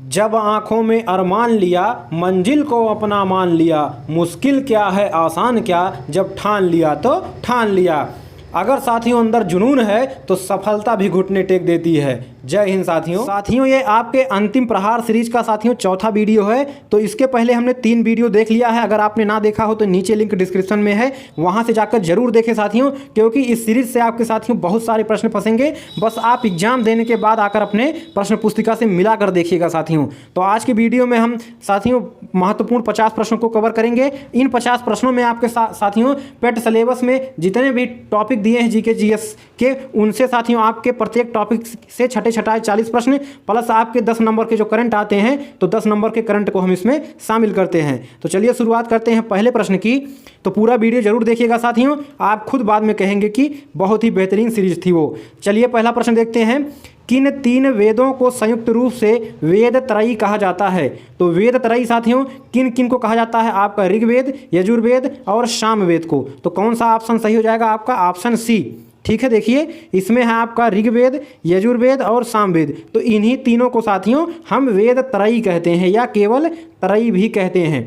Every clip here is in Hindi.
जब आँखों में अरमान लिया, मंजिल को अपना मान लिया, मुश्किल क्या है आसान क्या, जब ठान लिया तो ठान लिया। अगर साथियों अंदर जुनून है तो सफलता भी घुटने टेक देती है। जय हिंद साथियों ये आपके अंतिम प्रहार सीरीज का साथियों चौथा वीडियो है। तो इसके पहले हमने 3 वीडियो देख लिया है। अगर आपने ना देखा हो तो नीचे लिंक डिस्क्रिप्शन में है, वहां से जाकर जरूर देखें साथियों, क्योंकि इस सीरीज से आपके साथियों बहुत सारे प्रश्न फंसेंगे। बस आप एग्जाम देने के बाद आकर अपने प्रश्न पुस्तिका से मिलाकर देखिएगा साथियों। तो आज की वीडियो में हम साथियों महत्वपूर्ण 50 प्रश्नों को कवर करेंगे। इन 50 प्रश्नों में आपके साथियों पेट सिलेबस में जितने भी टॉपिक दिए हैं जीके जीएस के, उनसे साथियों आपके प्रत्येक टॉपिक से छठे छठाए 40 प्रश्न प्लस आपके 10 नंबर के जो करंट आते हैं, तो 10 नंबर के करंट को हम इसमें शामिल करते हैं। तो चलिए शुरुआत करते हैं पहले प्रश्न की। तो पूरा वीडियो जरूर देखिएगा साथियों, आप खुद बाद में कहेंगे कि बहुत ही बेहतरीन सीरीज थी वो। चलिए पहला प्रश्न देखते हैं। किन 3 वेदों को संयुक्त रूप से वेद त्रयी कहा जाता है? तो वेद त्रयी साथियों किन किन को कहा जाता है? आपका ऋग्वेद, यजुर्वेद और सामवेद को। तो कौन सा ऑप्शन सही हो जाएगा? आपका ऑप्शन सी। ठीक है, देखिए इसमें है आपका ऋग्वेद, यजुर्वेद और सामवेद। तो इन्हीं तीनों को साथियों हम वेद त्रयी कहते हैं या केवल त्रयी भी कहते हैं।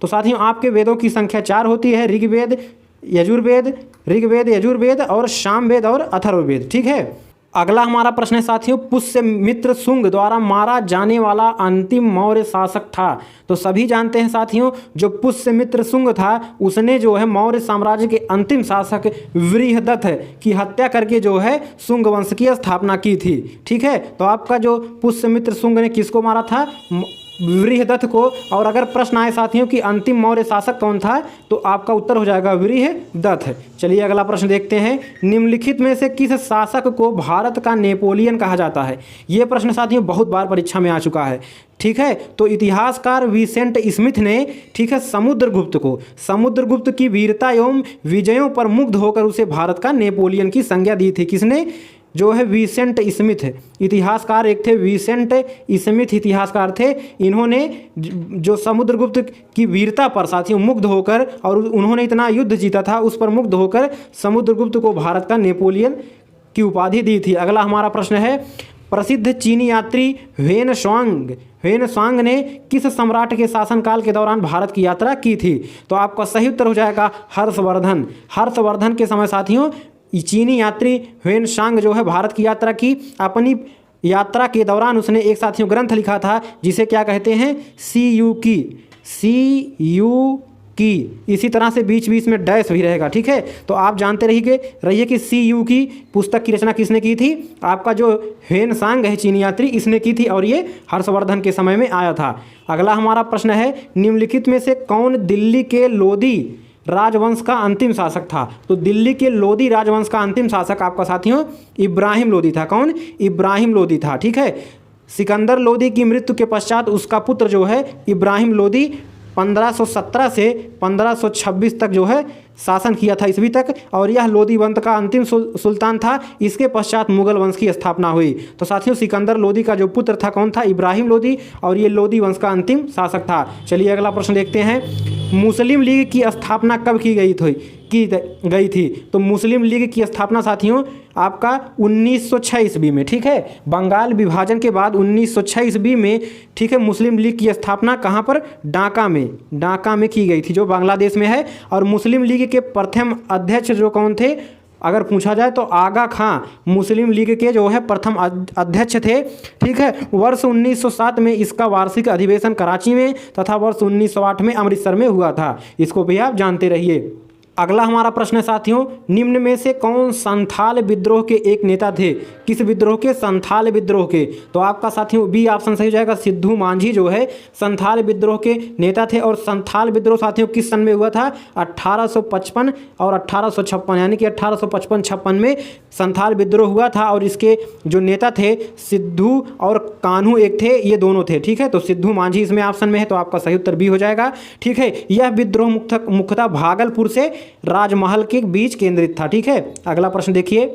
तो साथियों आपके वेदों की संख्या 4 होती है, ऋग्वेद, यजुर्वेद और सामवेद और अथर्ववेद। ठीक है, अगला हमारा प्रश्न है साथियों, पुष्यमित्र शुंग द्वारा मारा जाने वाला अंतिम मौर्य शासक था। तो सभी जानते हैं साथियों, जो पुष्यमित्र शुंग था उसने जो है मौर्य साम्राज्य के अंतिम शासक वृहदत्त की हत्या करके जो है शुंग वंश की स्थापना की थी। ठीक है, तो आपका जो पुष्यमित्र शुंग ने किसको मारा था? वृहदत्त को। और अगर प्रश्न आए साथियों कि अंतिम मौर्य शासक कौन था, तो आपका उत्तर हो जाएगा वृहदत्त। चलिए अगला प्रश्न देखते हैं। निम्नलिखित में से किस शासक को भारत का नेपोलियन कहा जाता है? ये प्रश्न साथियों बहुत बार परीक्षा में आ चुका है। ठीक है, तो इतिहासकार विसेंट स्मिथ ने ठीक है समुद्रगुप्त की वीरता एवं विजयों पर मुग्ध होकर उसे भारत का नेपोलियन की संज्ञा दी थी। किसने? जो है विसेंट स्मिथ इतिहासकार एक थे, विसेंट स्मिथ इतिहासकार थे। इन्होंने जो समुद्रगुप्त की वीरता पर साथियों मुग्ध होकर, और उन्होंने इतना युद्ध जीता था, उस पर मुग्ध होकर समुद्रगुप्त को भारत का नेपोलियन की उपाधि दी थी। अगला हमारा प्रश्न है, प्रसिद्ध चीनी यात्री ह्वेन ने किस सम्राट के शासनकाल के दौरान भारत की यात्रा की थी? तो आपका सही उत्तर हो जाएगा हर्षवर्धन के समय साथियों चीनी यात्री ह्वेन जो है भारत की यात्रा की। अपनी यात्रा के दौरान उसने एक साथियों ग्रंथ लिखा था जिसे क्या कहते हैं? सीयू की। इसी तरह से बीच बीच में डैश भी रहेगा। ठीक है, तो आप जानते रहिए कि सीयू की पुस्तक की रचना किसने की थी? आपका जो ह्वेन है चीनी यात्री, इसने की थी, और ये हर्षवर्धन के समय में आया था। अगला हमारा प्रश्न है, निम्नलिखित में से कौन दिल्ली के लोदी राजवंश का अंतिम शासक था? तो दिल्ली के लोदी राजवंश का अंतिम शासक आपका साथियों इब्राहिम लोदी था। कौन? इब्राहिम लोदी था। ठीक है, सिकंदर लोदी की मृत्यु के पश्चात उसका पुत्र जो है इब्राहिम लोदी 1517 से 1526 तक जो है शासन किया था ईस्वी तक, और यह लोदी वंश का अंतिम सुल्तान था। इसके पश्चात मुगल वंश की स्थापना हुई। तो साथियों सिकंदर लोदी का जो पुत्र था कौन था? इब्राहिम लोदी, और ये लोदी वंश का अंतिम शासक था। चलिए अगला प्रश्न देखते हैं। मुस्लिम लीग की स्थापना कब की गई थी? तो मुस्लिम लीग की स्थापना साथियों आपका 1906 ईस्वी में। ठीक है, बंगाल विभाजन के बाद 1906 ईस्वी में ठीक है मुस्लिम लीग की स्थापना कहाँ पर? डाका में की गई थी, जो बांग्लादेश में है। और मुस्लिम लीग के प्रथम अध्यक्ष जो कौन थे अगर पूछा जाए तो आगा खां मुस्लिम लीग के जो है प्रथम अध्यक्ष थे। ठीक है, वर्ष 1907 में इसका वार्षिक अधिवेशन कराची में तथा वर्ष 1908 में अमृतसर में हुआ था। इसको भी आप जानते रहिए। अगला हमारा प्रश्न है साथियों, निम्न में से कौन संथाल विद्रोह के एक नेता थे? किस विद्रोह के? संथाल विद्रोह के। तो आपका साथियों बी ऑप्शन सही हो जाएगा। सिद्धू मांझी जो है संथाल विद्रोह के नेता थे। और संथाल विद्रोह साथियों किस सन में हुआ था? 1855 और 1856, यानी कि 1855-56 में संथाल विद्रोह हुआ था। और इसके जो नेता थे सिद्धू और कान्हू एक थे, ये दोनों थे। ठीक है, तो सिद्धू मांझी इसमें ऑप्शन में है, तो आपका सही उत्तर बी हो जाएगा। ठीक है, यह विद्रोह मुख्यतः भागलपुर से राजमहल के बीच केंद्रित था। ठीक है, अगला प्रश्न देखिए।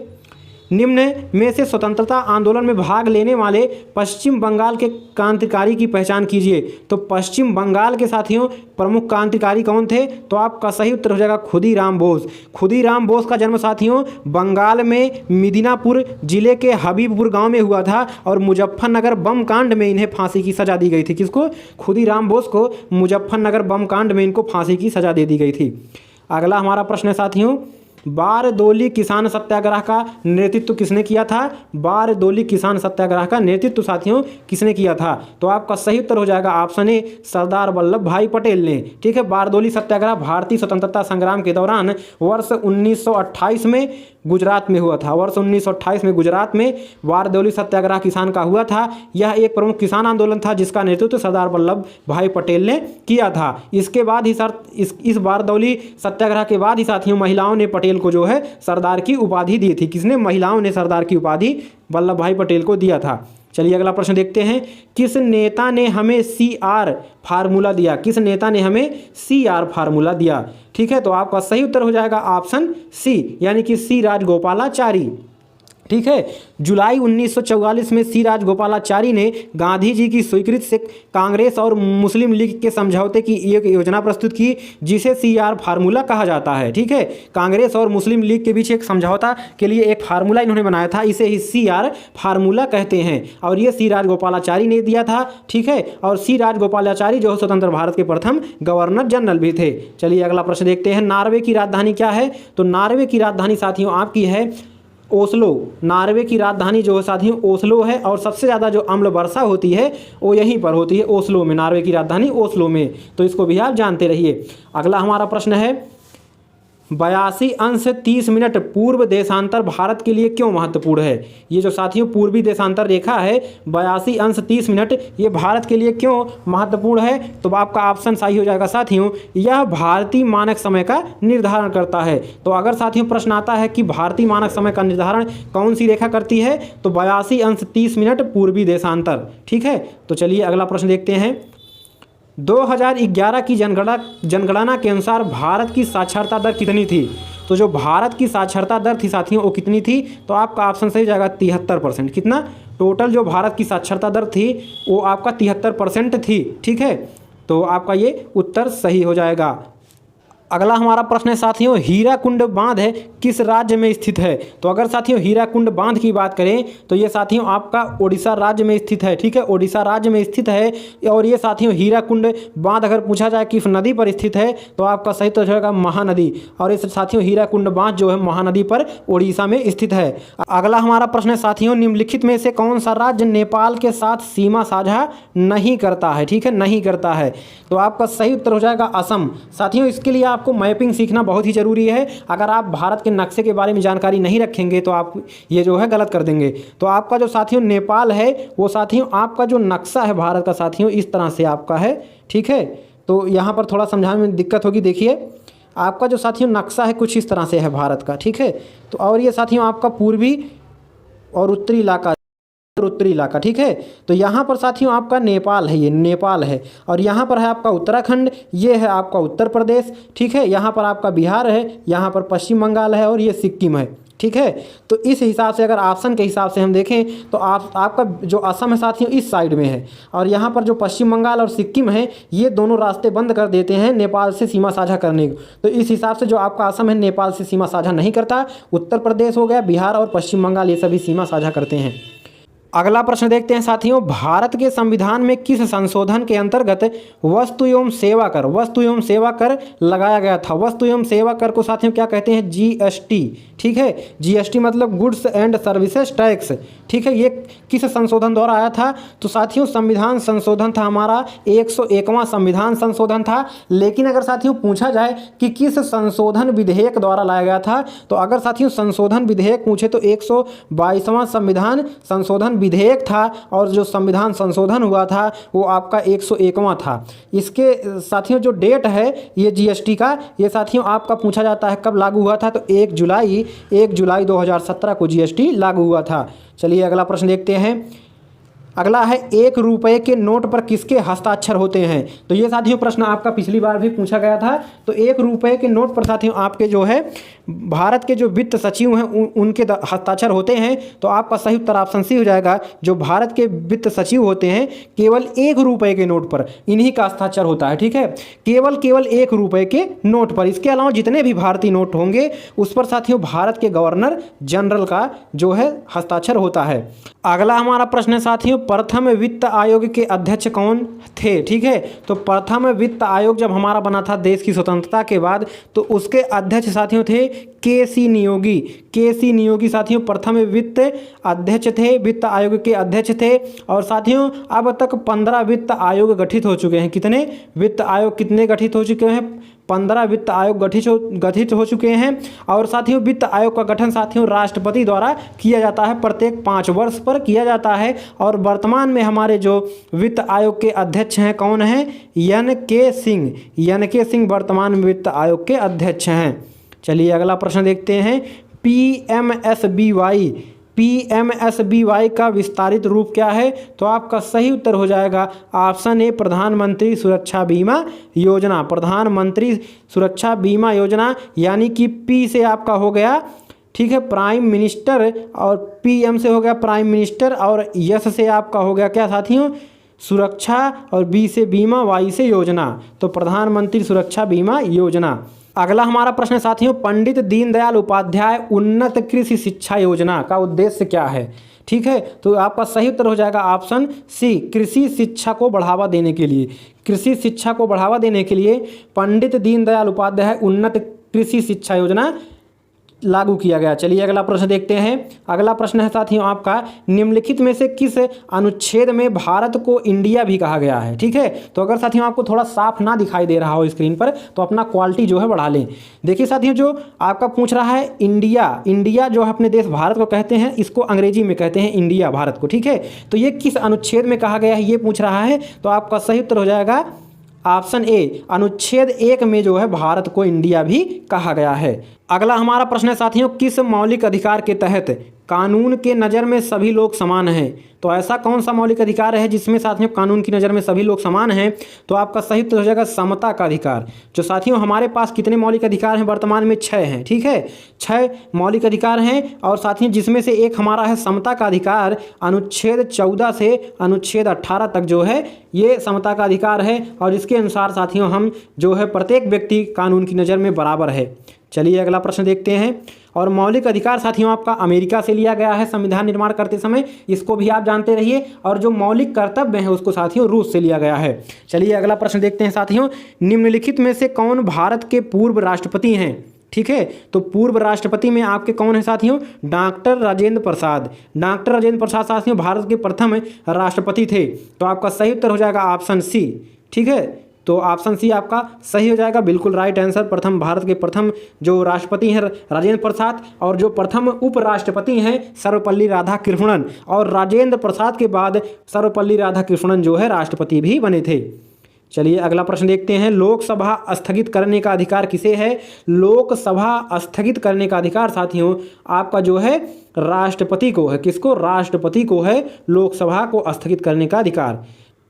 निम्न में से स्वतंत्रता आंदोलन में भाग लेने वाले पश्चिम बंगाल के क्रांतिकारी की पहचान कीजिए। तो पश्चिम बंगाल के साथियों प्रमुख क्रांतिकारी कौन थे? तो आपका सही उत्तर हो जाएगा खुदीराम बोस। खुदीराम बोस का जन्म साथियों बंगाल में मिदनापुर जिले के हबीबपुर गांव में हुआ था और मुजफ्फरनगर बम कांड में इन्हें फांसी की सजा दी गई थी। किसको? खुदीराम बोस को मुजफ्फरनगर बम कांड में इनको फांसी की सजा दे दी गई थी। अगला हमारा प्रश्न है साथियों, बारदोली किसान सत्याग्रह का नेतृत्व किसने किया था? बारदोली किसान सत्याग्रह का नेतृत्व साथियों किसने किया था? तो आपका सही उत्तर हो जाएगा ऑप्शन ए, सरदार वल्लभ भाई पटेल ने। ठीक है, बारदोली सत्याग्रह भारतीय स्वतंत्रता संग्राम के दौरान वर्ष 1928 में गुजरात में हुआ था। वर्ष 1928 में गुजरात में बारदोली सत्याग्रह किसान का हुआ था। यह एक प्रमुख किसान आंदोलन था जिसका नेतृत्व सरदार वल्लभ भाई पटेल ने किया था। इसके बाद ही इस बारदोली सत्याग्रह के बाद ही साथियों महिलाओं ने पटेल को जो है सरदार की उपाधि दी थी। किसने? महिलाओं ने सरदार की उपाधि वल्लभ भाई पटेल को दिया था। चलिए अगला प्रश्न देखते हैं, किस नेता ने हमें CR फार्मूला दिया? किस नेता ने हमें CR फार्मूला दिया? ठीक है, तो आपका सही उत्तर हो जाएगा ऑप्शन सी, यानी कि सी राजगोपालाचारी। ठीक है, जुलाई 1944 में सी राजगोपालाचारी ने गांधी जी की स्वीकृति से कांग्रेस और मुस्लिम लीग के समझौते की एक योजना प्रस्तुत की जिसे CR फार्मूला कहा जाता है। ठीक है, कांग्रेस और मुस्लिम लीग के बीच एक समझौता के लिए एक फार्मूला इन्होंने बनाया था, इसे ही CR फार्मूला कहते हैं और ये सी राजगोपालाचारी ने दिया था। ठीक है, और सी राजगोपालाचारी जो स्वतंत्र भारत के प्रथम गवर्नर जनरल भी थे। चलिए अगला प्रश्न देखते हैं, नॉर्वे की राजधानी क्या है? तो नॉर्वे की राजधानी साथियों आपकी है ओस्लो। नॉर्वे की राजधानी जो है साथियों ओस्लो है और सबसे ज़्यादा जो अम्ल वर्षा होती है वो यहीं पर होती है, ओस्लो में। नॉर्वे की राजधानी ओस्लो में, तो इसको भी आप जानते रहिए। अगला हमारा प्रश्न है, 82°30' पूर्व देशांतर भारत के लिए क्यों महत्वपूर्ण है? ये जो साथियों पूर्वी देशांतर रेखा है 82°30' ये भारत के लिए क्यों महत्वपूर्ण है? तो आपका ऑप्शन सही हो जाएगा साथियों, यह भारतीय मानक समय का निर्धारण करता है। तो अगर साथियों प्रश्न आता है कि भारतीय मानक समय का निर्धारण कौन सी रेखा करती है, तो 82°30' पूर्वी देशांतर। ठीक है, तो चलिए अगला प्रश्न देखते हैं, 2011 की जनगणना के अनुसार भारत की साक्षरता दर कितनी थी? तो जो भारत की साक्षरता दर थी साथियों वो कितनी थी? तो आपका ऑप्शन सही जाएगा 73%। कितना? टोटल जो भारत की साक्षरता दर थी वो आपका 73% थी। ठीक है, तो आपका ये उत्तर सही हो जाएगा। अगला हमारा प्रश्न है साथियों, हीराकुंड बांध है किस राज्य में स्थित है? तो अगर साथियों हीराकुंड बांध की बात करें तो ये साथियों आपका ओडिशा राज्य में स्थित है। ठीक है, ओडिशा राज्य में स्थित है और ये साथियों हीराकुंड बांध अगर पूछा जाए किस नदी पर स्थित है तो आपका सही तो होगा महानदी, और इस साथियों हीराकुंड बांध जो है महानदी पर ओडिशा में स्थित है। अगला हमारा प्रश्न है साथियों, निम्नलिखित में से कौन सा राज्य नेपाल के साथ सीमा साझा नहीं करता है? ठीक है, नहीं करता है, तो आपका सही उत्तर हो जाएगा असम। साथियों इसके लिए आपको मैपिंग सीखना बहुत ही ज़रूरी है। अगर आप भारत के नक्शे के बारे में जानकारी नहीं रखेंगे तो आप ये जो है गलत कर देंगे। तो आपका जो साथियों नेपाल है वो साथियों आपका जो नक्शा है भारत का साथियों इस तरह से आपका है। ठीक है, तो यहाँ पर थोड़ा समझाने में दिक्कत होगी। देखिए आपका जो साथियों नक्शा है कुछ इस तरह से है भारत का। ठीक है, तो और ये साथियों आपका पूर्वी और उत्तरी इलाका, उत्तरी इलाका। ठीक है, तो यहाँ पर साथियों आपका नेपाल है, ये नेपाल है, और यहाँ पर है आपका उत्तराखंड, ये है आपका उत्तर प्रदेश। ठीक है, यहाँ पर आपका बिहार है, यहाँ पर पश्चिम बंगाल है और ये सिक्किम है। ठीक है, तो इस हिसाब से अगर ऑप्शन के हिसाब से हम देखें तो आपका जो असम है साथियों इस साइड में है और यहाँ पर जो पश्चिम बंगाल और सिक्किम है ये दोनों रास्ते बंद कर देते हैं नेपाल से सीमा साझा करने को। तो इस हिसाब से जो आपका असम है नेपाल से सीमा साझा नहीं करता। उत्तर प्रदेश हो गया, बिहार और पश्चिम बंगाल ये सभी सीमा साझा करते हैं। अगला प्रश्न देखते हैं साथियों, भारत के संविधान में किस संशोधन के अंतर्गत वस्तु एवं सेवा कर लगाया गया था? वस्तु एवं सेवा कर को साथियों क्या कहते हैं? GST। ठीक है, GST मतलब गुड्स एंड सर्विसेज टैक्स। ठीक है, ये किस संशोधन द्वारा आया था? तो साथियों संविधान संशोधन था हमारा 101वां संविधान संशोधन था। लेकिन अगर साथियों पूछा जाए कि किस संशोधन विधेयक द्वारा लाया गया था, तो अगर साथियों संशोधन विधेयक पूछे तो 122वां संविधान संशोधन विधेयक था और जो संविधान संशोधन हुआ था वो आपका 101वां था। इसके साथियों जो डेट है ये GST का, ये साथियों आपका पूछा जाता है कब लागू हुआ था? तो 1 जुलाई 2017 को GST लागू हुआ था। चलिए अगला प्रश्न देखते हैं, अगला है 1 रुपये के नोट पर किसके हस्ताक्षर होते हैं। तो ये साथियों प्रश्न आपका पिछली बार भी पूछा गया था। तो 1 रुपये के नोट पर साथियों आपके जो है भारत के जो वित्त सचिव हैं उनके हस्ताक्षर होते हैं। तो आपका सही उत्तर ऑप्शन सी हो जाएगा। जो भारत के वित्त सचिव होते हैं केवल 1 रुपये के नोट पर इन्हीं का हस्ताक्षर होता है, ठीक है, केवल 1 रुपये के नोट पर। इसके अलावा जितने भी भारतीय नोट होंगे उस पर साथियों भारत के गवर्नर जनरल का जो है हस्ताक्षर होता है। अगला हमारा प्रश्न है साथियों, प्रथम वित्त आयोग के अध्यक्ष कौन थे, ठीक है। तो प्रथम वित्त आयोग जब हमारा बना था देश की स्वतंत्रता के बाद, तो उसके अध्यक्ष साथियों थे के.सी. नियोगी। के.सी. नियोगी साथियों प्रथम वित्त अध्यक्ष थे, वित्त आयोग के अध्यक्ष थे। और साथियों अब तक 15 वित्त आयोग गठित हो चुके हैं। कितने वित्त आयोग कितने गठित हो चुके हैं? 15 वित्त आयोग गठित हो चुके हैं। और साथियों वित्त आयोग का गठन साथियों राष्ट्रपति द्वारा किया जाता है, प्रत्येक 5 वर्ष पर किया जाता है। और वर्तमान में हमारे जो वित्त आयोग के अध्यक्ष हैं कौन हैं? एन.के. सिंह। एन.के. सिंह वर्तमान में वित्त आयोग के अध्यक्ष हैं। चलिए अगला प्रश्न देखते हैं, पीएमएसबीवाई। पीएमएसबीवाई का विस्तारित रूप क्या है? तो आपका सही उत्तर हो जाएगा ऑप्शन ए प्रधानमंत्री सुरक्षा बीमा योजना। प्रधानमंत्री सुरक्षा बीमा योजना, यानी कि पी से आपका हो गया, ठीक है, प्राइम मिनिस्टर, और पीएम से हो गया प्राइम मिनिस्टर, और यस से आपका हो गया क्या साथियों? सुरक्षा, और बी से बीमा, वाई से योजना। तो प्रधानमंत्री सुरक्षा बीमा योजना। अगला हमारा प्रश्न साथियों, पंडित दीनदयाल उपाध्याय उन्नत कृषि शिक्षा योजना का उद्देश्य क्या है, ठीक है। तो आपका सही उत्तर हो जाएगा ऑप्शन सी, कृषि शिक्षा को बढ़ावा देने के लिए। कृषि शिक्षा को बढ़ावा देने के लिए पंडित दीनदयाल उपाध्याय उन्नत कृषि शिक्षा योजना लागू किया गया। चलिए अगला प्रश्न देखते हैं। अगला प्रश्न है साथियों आपका, निम्नलिखित में से किस अनुच्छेद में भारत को इंडिया भी कहा गया है, ठीक है। तो अगर साथियों आपको थोड़ा साफ ना दिखाई दे रहा हो स्क्रीन पर तो अपना क्वालिटी जो है बढ़ा लें। देखिए साथियों जो आपका पूछ रहा है इंडिया, इंडिया जो है अपने देश भारत को कहते हैं, इसको अंग्रेजी में कहते हैं इंडिया, भारत को, ठीक है। तो ये किस अनुच्छेद में कहा गया है ये पूछ रहा है। तो आपका सही उत्तर हो जाएगा ऑप्शन ए, अनुच्छेद 1 में जो है भारत को इंडिया भी कहा गया है। अगला हमारा प्रश्न है साथियों, किस मौलिक अधिकार के तहत कानून के नज़र में सभी लोग समान हैं। तो ऐसा कौन सा मौलिक अधिकार है जिसमें साथियों कानून की नज़र में सभी लोग समान हैं। तो आपका सही उत्तर हो जाएगा समता का अधिकार। जो साथियों हमारे पास कितने मौलिक अधिकार हैं वर्तमान में? 6 हैं, ठीक है, 6 मौलिक अधिकार हैं। और साथियों जिसमें से एक हमारा है समता का अधिकार, अनुच्छेद 14 से अनुच्छेद 18 तक जो है ये समता का अधिकार है। और इसके अनुसार साथियों हम जो है प्रत्येक व्यक्ति कानून की नज़र में बराबर है। चलिए अगला प्रश्न देखते हैं। और मौलिक अधिकार साथियों आपका अमेरिका से लिया गया है संविधान निर्माण करते समय, इसको भी आप जानते रहिए। और जो मौलिक कर्तव्य है उसको साथियों रूस से लिया गया है। चलिए अगला प्रश्न देखते हैं साथियों, निम्नलिखित में से कौन भारत के पूर्व राष्ट्रपति हैं, ठीक है। तो पूर्व राष्ट्रपति में आपके कौन है साथियों? डॉक्टर राजेंद्र प्रसाद। डॉक्टर राजेंद्र प्रसाद साथियों भारत के प्रथम राष्ट्रपति थे। तो आपका सही उत्तर हो जाएगा ऑप्शन सी, ठीक है। तो ऑप्शन सी आपका सही हो जाएगा, बिल्कुल राइट आंसर। प्रथम भारत के प्रथम जो राष्ट्रपति हैं राजेंद्र प्रसाद, और जो प्रथम उपराष्ट्रपति हैं सर्वपल्ली राधाकृष्णन। और राजेंद्र प्रसाद के बाद सर्वपल्ली राधाकृष्णन जो है राष्ट्रपति भी बने थे। चलिए अगला प्रश्न देखते हैं, लोकसभा स्थगित करने का अधिकार किसे है? लोकसभा स्थगित करने का अधिकार साथियों आपका जो है राष्ट्रपति को है। किसको? राष्ट्रपति को है लोकसभा को स्थगित करने का अधिकार।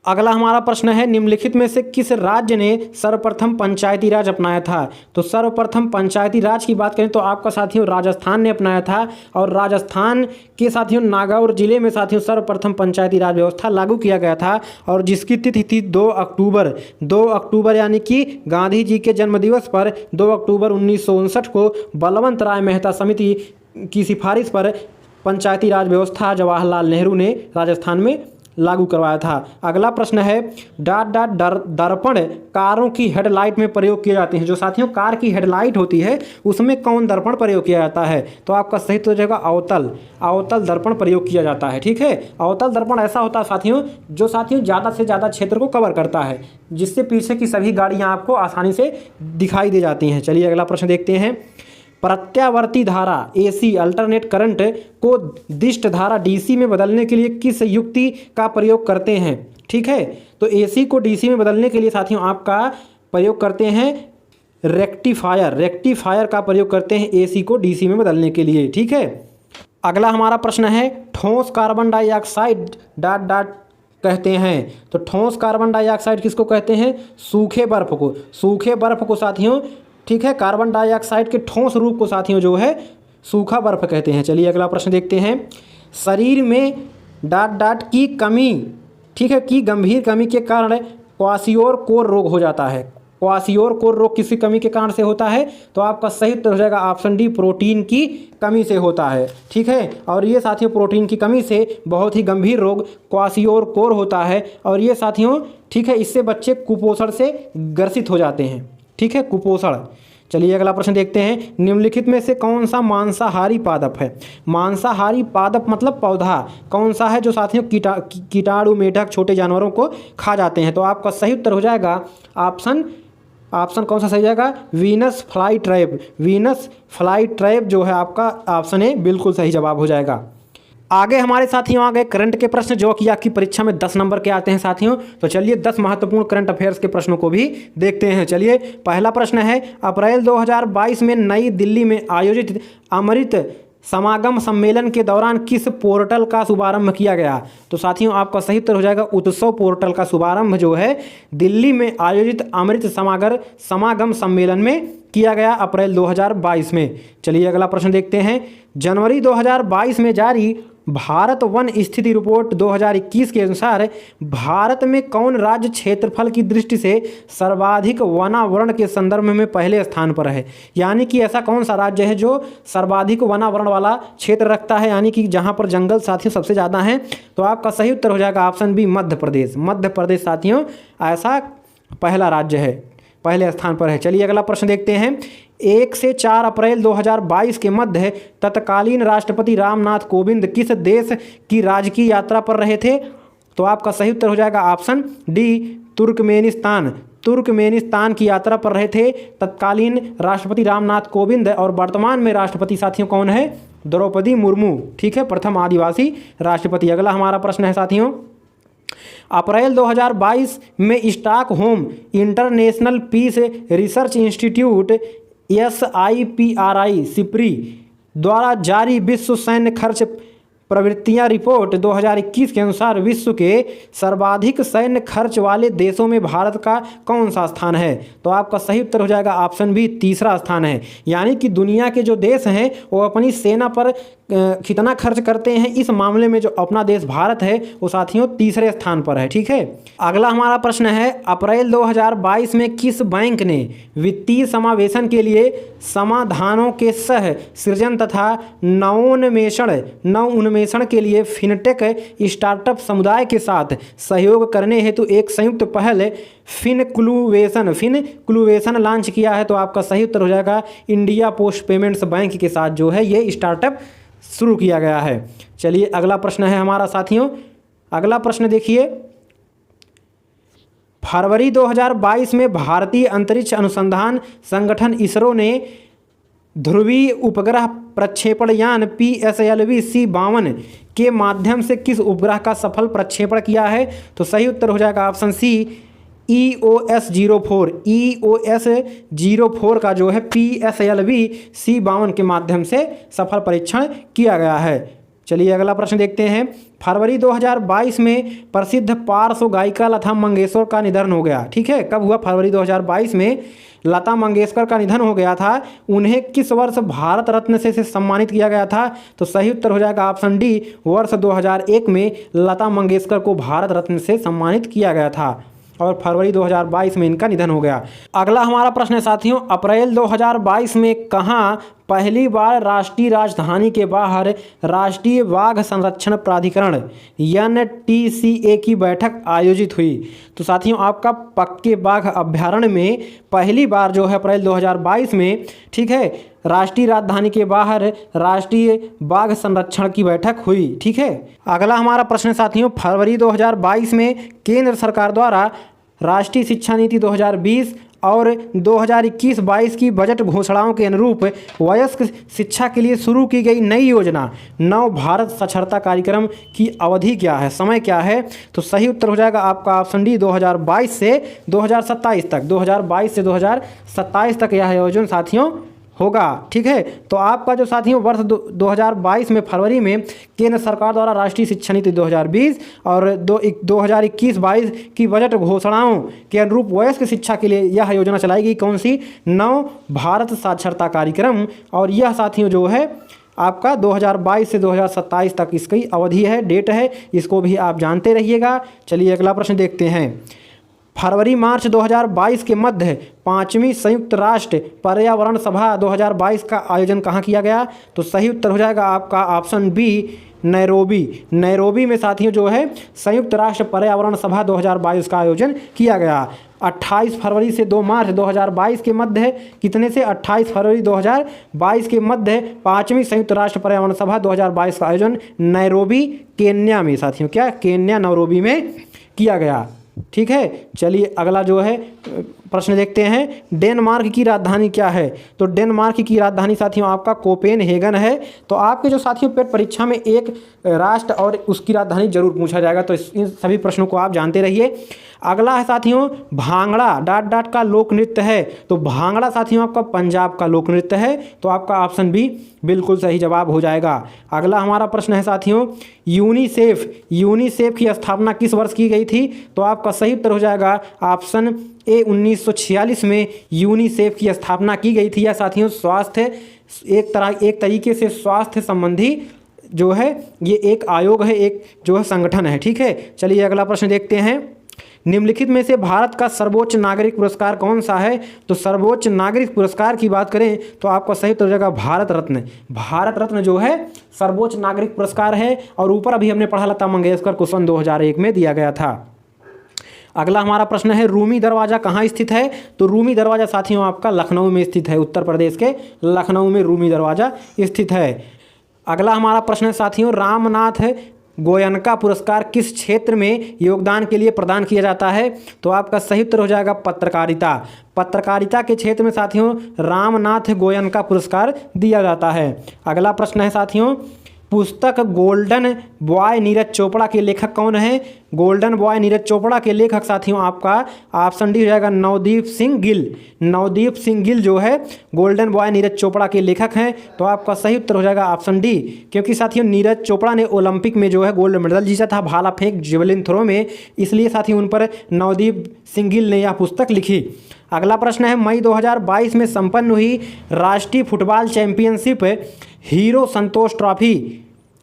अगला हमारा प्रश्न है, निम्नलिखित में से किस राज्य ने सर्वप्रथम पंचायती राज अपनाया था? तो सर्वप्रथम पंचायती राज की बात करें तो आपका साथियों राजस्थान ने अपनाया था। और राजस्थान के साथियों नागौर जिले में साथियों सर्वप्रथम पंचायती राज व्यवस्था लागू किया गया था। और जिसकी तिथि थी 2 अक्टूबर। 2 अक्टूबर यानी कि गांधी जी के जन्मदिवस पर 2 अक्टूबर 1959 को बलवंत राय मेहता समिति की सिफारिश पर पंचायती राज व्यवस्था जवाहरलाल नेहरू ने राजस्थान में लागू करवाया था। अगला प्रश्न है, दर्पण कारों की हेडलाइट में प्रयोग किए जाते हैं। जो साथियों कार की हेडलाइट होती है उसमें कौन दर्पण प्रयोग किया जाता है? तो आपका सही तो जाएगा अवतल दर्पण प्रयोग किया जाता है, ठीक है। अवतल दर्पण ऐसा होता है साथियों जो साथियों ज़्यादा से ज़्यादा क्षेत्र को कवर करता है, जिससे पीछे की सभी गाड़ियाँ आपको आसानी से दिखाई दे जाती हैं। चलिए अगला प्रश्न देखते हैं, प्रत्यावर्ती धारा AC अल्टरनेट करंट को दिष्ट धारा DC में बदलने के लिए किस युक्ति का प्रयोग करते हैं? ठीक है, तो AC को DC में बदलने के लिए साथियों आपका प्रयोग करते हैं रेक्टिफायर का प्रयोग करते हैं AC को DC में बदलने के लिए, ठीक है। अगला हमारा प्रश्न है, ठोस कार्बन डाइऑक्साइड डॉट डॉट कहते हैं। तो ठोस कार्बन डाइऑक्साइड किसको कहते हैं? सूखे बर्फ को। सूखे बर्फ को साथियों, ठीक है, कार्बन डाइऑक्साइड के ठोस रूप को साथियों जो है सूखा बर्फ कहते हैं। चलिए अगला प्रश्न देखते हैं। शरीर में डॉट डॉट की कमी, ठीक है, की गंभीर कमी के कारण क्वाशियोर-कोर रोग हो जाता है। क्वाशियोर-कोर रोग किसी कमी के कारण से होता है? तो आपका सही उत्तर हो जाएगा ऑप्शन डी, प्रोटीन की कमी से होता है। ठीक है, और ये साथियों प्रोटीन की कमी से बहुत ही गंभीर रोग क्वाशियोर-कोर होता है। और ये साथियों, ठीक है, इससे बच्चे कुपोषण से ग्रसित हो जाते हैं। ठीक है, कुपोषण। चलिए अगला प्रश्न देखते हैं। निम्नलिखित में से कौन सा मांसाहारी पादप है? मांसाहारी पादप मतलब पौधा कौन सा है जो साथियों कीटाणु, मेढक, छोटे जानवरों को खा जाते हैं? तो आपका सही उत्तर हो जाएगा ऑप्शन कौन सा सही जाएगा? Venus fly trap. Venus fly trap जो है आपका ऑप्शन ए बिल्कुल सही जवाब हो जाएगा। आगे हमारे साथियों आ गए करंट के प्रश्न जो कि आपकी परीक्षा में 10 नंबर के आते हैं साथियों। तो चलिए 10 महत्वपूर्ण करंट अफेयर्स के प्रश्नों को भी देखते हैं। चलिए पहला प्रश्न है, अप्रैल 2022 में नई दिल्ली में आयोजित अमृत समागम सम्मेलन के दौरान किस पोर्टल का शुभारंभ किया गया? तो साथियों आपका सही उत्तर हो जाएगा उत्सव पोर्टल का शुभारंभ जो है दिल्ली में आयोजित अमृत समागम सम्मेलन में किया गया अप्रैल 2022 में। चलिए अगला प्रश्न देखते हैं। जनवरी 2022 में जारी भारत वन स्थिति रिपोर्ट 2021 के अनुसार भारत में कौन राज्य क्षेत्रफल की दृष्टि से सर्वाधिक वनावरण के संदर्भ में पहले स्थान पर है? यानी कि ऐसा कौन सा राज्य है जो सर्वाधिक वनावरण वाला क्षेत्र रखता है, यानी कि जहां पर जंगल साथियों सबसे ज़्यादा हैं? तो आपका सही उत्तर हो जाएगा ऑप्शन बी, मध्य प्रदेश। मध्य प्रदेश साथियों ऐसा पहला राज्य है, पहले स्थान पर है। चलिए अगला प्रश्न देखते हैं। 1 से 4 अप्रैल 2022 के मध्य तत्कालीन राष्ट्रपति रामनाथ कोविंद किस देश की राजकीय यात्रा पर रहे थे? तो आपका सही उत्तर हो जाएगा ऑप्शन डी, तुर्कमेनिस्तान। तुर्कमेनिस्तान की यात्रा पर रहे थे तत्कालीन राष्ट्रपति रामनाथ कोविंद। और वर्तमान में राष्ट्रपति साथियों कौन है? द्रौपदी मुर्मू। ठीक है, प्रथम आदिवासी राष्ट्रपति। अगला हमारा प्रश्न है साथियों, अप्रैल 2022 में Stockholm International Peace Research Institute SIPRI द्वारा जारी विश्व सैन्य खर्च प्रवृत्तियां रिपोर्ट 2021 के अनुसार विश्व के सर्वाधिक सैन्य खर्च वाले देशों में भारत का कौन सा स्थान है? तो आपका सही उत्तर हो जाएगा ऑप्शन बी, तीसरा स्थान है। यानी कि दुनिया के जो देश हैं वो अपनी सेना पर कितना खर्च करते हैं, इस मामले में जो अपना देश भारत है वो साथियों तीसरे स्थान पर है। ठीक है, अगला हमारा प्रश्न है, अप्रैल 2022 में किस बैंक ने वित्तीय समावेशन के लिए समाधानों के सह सृजन तथा नवोन्मेषण के लिए फिनटेक स्टार्टअप समुदाय के साथ सहयोग करने हेतु एक संयुक्त पहल फिनक्लूवेशन लॉन्च किया है? तो आपका सही उत्तर हो जाएगा इंडिया पोस्ट पेमेंट्स बैंक के साथ जो है ये स्टार्टअप शुरू किया गया है। चलिए अगला प्रश्न है हमारा साथियों। अगला प्रश्न देखिए, फरवरी 2022 में भारतीय अंतरिक्ष अनुसंधान संगठन इसरो ने ध्रुवीय उपग्रह प्रक्षेपण यान PSLV-C52 के माध्यम से किस उपग्रह का सफल प्रक्षेपण किया है? तो सही उत्तर हो जाएगा ऑप्शन सी, EOS-04। EOS-04 का जो है PSLV-C52 के माध्यम से सफल परीक्षण किया गया है। चलिए अगला प्रश्न देखते हैं। फरवरी 2022 में प्रसिद्ध पार्श्व गायिका लता मंगेशकर का निधन हो गया। ठीक है, कब हुआ? फरवरी 2022 में लता मंगेशकर का निधन हो गया था। उन्हें किस वर्ष भारत रत्न से सम्मानित किया गया था? तो सही उत्तर हो जाएगा ऑप्शन डी, वर्ष 2001 में लता मंगेशकर को भारत रत्न से सम्मानित किया गया था और फरवरी 2022 में इनका निधन हो गया। अगला हमारा प्रश्न है साथियों, अप्रैल 2022 में कहाँ पहली बार राष्ट्रीय राजधानी के बाहर राष्ट्रीय बाघ संरक्षण प्राधिकरण NTCA की बैठक आयोजित हुई? तो साथियों आपका पक्के बाघ अभ्यारण्य में पहली बार जो है अप्रैल 2022 में, ठीक है, राष्ट्रीय राजधानी के बाहर राष्ट्रीय बाघ संरक्षण की बैठक हुई। ठीक है, अगला हमारा प्रश्न साथियों, फरवरी 2022 में केंद्र सरकार द्वारा राष्ट्रीय शिक्षा नीति 2020 और 2021-22 की बजट घोषणाओं के अनुरूप वयस्क शिक्षा के लिए शुरू की गई नई योजना नव भारत साक्षरता कार्यक्रम की अवधि क्या है, समय क्या है? तो सही उत्तर हो जाएगा आपका ऑप्शन डी, 2022 से 2027 तक। 2022 से 2027 तक यह आयोजन साथियों होगा। ठीक है, तो आपका जो साथियों वर्ष 2022 में फरवरी में केंद्र सरकार द्वारा राष्ट्रीय शिक्षा नीति 2020 और 2021-22 की बजट घोषणाओं के अनुरूप वयस्क शिक्षा के लिए यह योजना चलाई गई। कौन सी? नव भारत साक्षरता कार्यक्रम। और यह साथियों जो है आपका 2022 से 2027 तक इसकी अवधि है, डेट है, इसको भी आप जानते रहिएगा। चलिए अगला प्रश्न देखते हैं। फरवरी मार्च 2022 के मध्य 5वीं संयुक्त राष्ट्र पर्यावरण सभा 2022 का आयोजन कहाँ किया गया? तो सही उत्तर हो जाएगा आपका ऑप्शन बी, नैरोबी। नैरोबी में साथियों जो है संयुक्त राष्ट्र पर्यावरण सभा 2022 का आयोजन किया गया। 28 फरवरी से 2 मार्च 2022 के मध्य, कितने से? 28 फरवरी 2022 के मध्य 5वीं संयुक्त राष्ट्र पर्यावरण सभा 2022 का आयोजन नैरोबी, केन्या में साथियों, क्या? केन्या, नैरोबी में किया गया। ठीक है, चलिए अगला जो है प्रश्न देखते हैं। डेनमार्क की राजधानी क्या है? तो डेनमार्क की राजधानी साथियों आपका कोपेनहेगन है। तो आपके जो साथियों पेट परीक्षा में एक राष्ट्र और उसकी राजधानी जरूर पूछा जाएगा, तो इन सभी प्रश्नों को आप जानते रहिए। अगला है साथियों भांगड़ा डॉट डॉट का लोक नृत्य है। तो भांगड़ा साथियों आपका पंजाब का लोक नृत्य है। तो आपका ऑप्शन बी बिल्कुल सही जवाब हो जाएगा। अगला हमारा प्रश्न है साथियों यूनिसेफ की स्थापना किस वर्ष की गई थी? तो आपका सही उत्तर हो जाएगा ऑप्शन ए, 1946 में यूनिसेफ की स्थापना की गई थी। या साथियों स्वास्थ्य एक तरीके से स्वास्थ्य संबंधी जो है ये एक आयोग है, एक जो है संगठन है। ठीक है, चलिए अगला प्रश्न देखते हैं। निम्नलिखित में से भारत का सर्वोच्च नागरिक पुरस्कार कौन सा है? तो सर्वोच्च नागरिक पुरस्कार की बात करें तो आपका सही उत्तर हो जाएगा भारत रत्न। भारत रत्न जो है सर्वोच्च नागरिक पुरस्कार है। और ऊपर अभी हमने पढ़ा लता मंगेशकर को सन 2001 में दिया गया था। अगला हमारा प्रश्न है रूमी दरवाज़ा कहाँ स्थित है? तो रूमी दरवाज़ा साथियों आपका लखनऊ में स्थित है। उत्तर प्रदेश के लखनऊ में रूमी दरवाज़ा स्थित है। अगला हमारा प्रश्न है साथियों रामनाथ गोयनका पुरस्कार किस क्षेत्र में योगदान के लिए प्रदान किया जाता है? तो आपका सही उत्तर हो जाएगा पत्रकारिता। पत्रकारिता के क्षेत्र में साथियों रामनाथ गोयनका पुरस्कार दिया जाता है। अगला प्रश्न है साथियों पुस्तक गोल्डन बॉय नीरज चोपड़ा के लेखक कौन है? गोल्डन बॉय नीरज चोपड़ा के लेखक साथियों आपका ऑप्शन डी हो जाएगा नवदीप सिंह गिल। नवदीप सिंह गिल जो है गोल्डन बॉय नीरज चोपड़ा के लेखक हैं। तो आपका सही उत्तर हो जाएगा ऑप्शन डी, क्योंकि साथियों नीरज चोपड़ा ने ओलंपिक में जो है गोल्ड मेडल जीता था भाला फेंक जेवलिन थ्रो में, इसलिए साथियों उन पर नवदीप सिंह गिल ने यह पुस्तक लिखी। अगला प्रश्न है मई 2022 में संपन्न हुई राष्ट्रीय फुटबॉल चैंपियनशिप हीरो संतोष ट्रॉफी,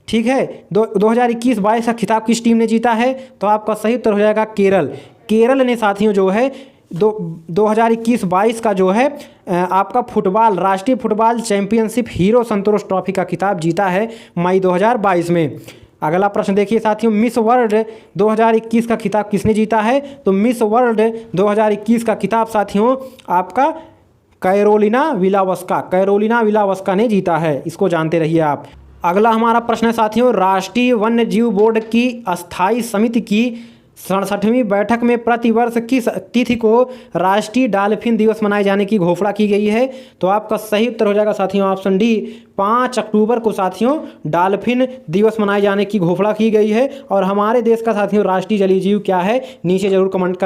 ठीक है, 2021-22 का खिताब किस टीम ने जीता है? तो आपका सही उत्तर हो जाएगा केरल। केरल ने साथियों जो है 2021-22 का जो है आपका फुटबॉल राष्ट्रीय फुटबॉल चैंपियनशिप हीरो संतोष ट्रॉफी का खिताब जीता है मई 2022 में। अगला प्रश्न देखिए साथियों मिस वर्ल्ड 2021 का खिताब किसने जीता है? तो मिस वर्ल्ड 2021 का खिताब साथियों आपका कैरोलिना विलावस्का ने जीता है। इसको जानते रहिए आप। अगला हमारा प्रश्न है साथियों राष्ट्रीय वन्य जीव बोर्ड की अस्थायी समिति की 67वीं बैठक में प्रतिवर्ष किस तिथि को राष्ट्रीय डॉल्फिन दिवस मनाए जाने की घोषणा की गई है? तो आपका सही उत्तर हो जाएगा साथियों ऑप्शन डी, 5 अक्टूबर को साथियों डॉल्फिन दिवस मनाए जाने की घोषणा की गई है। और हमारे देश का साथियों राष्ट्रीय जलीय जीव क्या है? नीचे जरूर कमेंट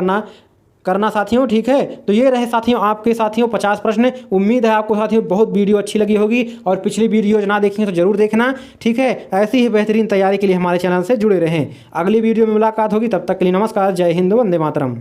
करना साथियों। ठीक है, तो ये रहे साथियों आपके साथियों 50 प्रश्न। उम्मीद है आपको साथियों बहुत वीडियो अच्छी लगी होगी और पिछली वीडियो ना देखें तो जरूर देखना। ठीक है, ऐसी ही बेहतरीन तैयारी के लिए हमारे चैनल से जुड़े रहें। अगली वीडियो में मुलाकात होगी, तब तक के लिए नमस्कार, जय हिंद, वंदे मातरम।